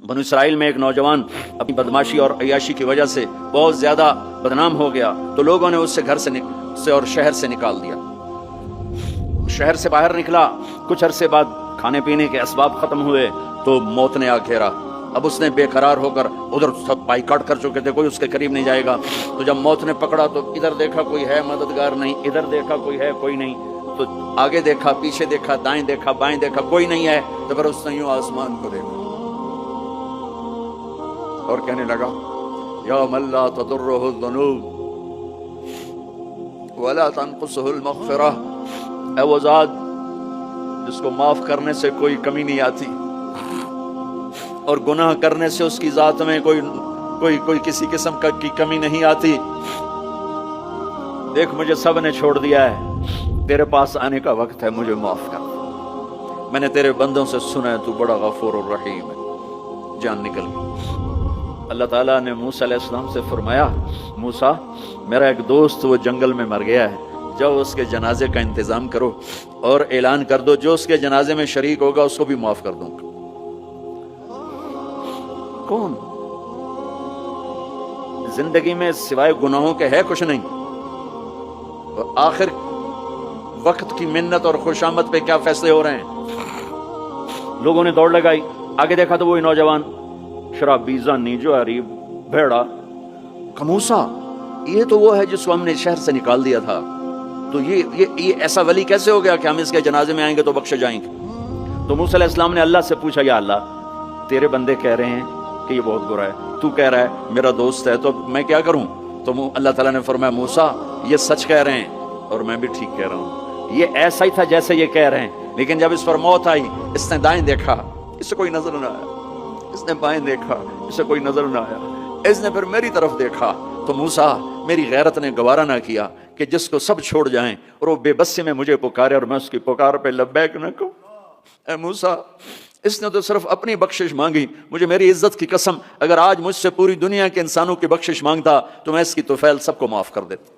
بنو اسرائیل میں ایک نوجوان اپنی بدماشی اور عیاشی کی وجہ سے بہت زیادہ بدنام ہو گیا، تو لوگوں نے اس سے گھر سے اور شہر سے نکال دیا۔ شہر سے باہر نکلا، کچھ عرصے بعد کھانے پینے کے اسباب ختم ہوئے تو موت نے آ گھیرا۔ اب اس نے بے قرار ہو کر، ادھر سب بائی کاٹ کر چکے تھے، کوئی اس کے قریب نہیں جائے گا، تو جب موت نے پکڑا تو ادھر دیکھا کوئی ہے مددگار نہیں، ادھر دیکھا کوئی ہے کوئی نہیں، تو آگے دیکھا، پیچھے دیکھا، دائیں دیکھا، بائیں دیکھا، کوئی نہیں ہے، تو پھر اس نے یوں آسمان کو دیکھا اور کہنے لگا یا من لا تضرہ الذنوب ولا تنقصہ المغفرہ، اے وہ ذات جس کو معاف کرنے سے کوئی کمی نہیں آتی اور گناہ کرنے سے اس کی ذات میں کوئی کسی قسم کی کمی نہیں آتی، دیکھ مجھے سب نے چھوڑ دیا ہے، تیرے پاس آنے کا وقت ہے، مجھے معاف کر، میں نے تیرے بندوں سے سنا ہے تو بڑا غفور الرحیم ہے۔ جان نکل گئی۔ اللہ تعالیٰ نے موسیٰ علیہ السلام سے فرمایا، موسیٰ میرا ایک دوست وہ جنگل میں مر گیا ہے، جاؤ اس کے جنازے کا انتظام کرو اور اعلان کر دو جو اس کے جنازے میں شریک ہوگا اس کو بھی معاف کر دوں گا۔ کون؟ زندگی میں سوائے گناہوں کے ہے کچھ نہیں، اور آخر وقت کی منت اور خوشامد پہ کیا فیصلے ہو رہے ہیں۔ لوگوں نے دوڑ لگائی، آگے دیکھا تو وہی نوجوان شرابی، زانی، جواری، بھیڑا، موسیٰ یہ تو وہ ہے جس کو ہم نے شہر سے نکال دیا تھا، تو یہ ایسا ولی کیسے ہو گیا کہ ہم اس کے جنازے میں آئیں گے تو بخشے جائیں گے؟ تو موسیٰ علیہ السلام نے اللہ سے پوچھا، یا اللہ تیرے بندے کہہ رہے ہیں کہ یہ بہت برا ہے، تو کہہ رہا ہے میرا دوست ہے، تو میں کیا کروں؟ تو اللہ تعالیٰ نے فرمایا، موسیٰ یہ سچ کہہ رہے ہیں اور میں بھی ٹھیک کہہ رہا ہوں، یہ ایسا ہی تھا جیسے یہ کہہ رہے ہیں، لیکن جب اس پر موت آئی اس نے دائیں دیکھا، اس سے کوئی نظر نہ آیا، اس نے بائیں دیکھا، اس سے کوئی نظر نہ آیا، اس نے پھر میری طرف دیکھا، تو موسیٰ میری غیرت نے گوارا نہ کیا کہ جس کو سب چھوڑ جائیں اور وہ بے بسی میں مجھے پکارے اور میں اس کی پکار پہ لبیک نہ کہوں۔ اے موسیٰ اس نے تو صرف اپنی بخشش مانگی، مجھے میری عزت کی قسم اگر آج مجھ سے پوری دنیا کے انسانوں کی بخشش مانگتا تو میں اس کی طفیل سب کو معاف کر دیتا۔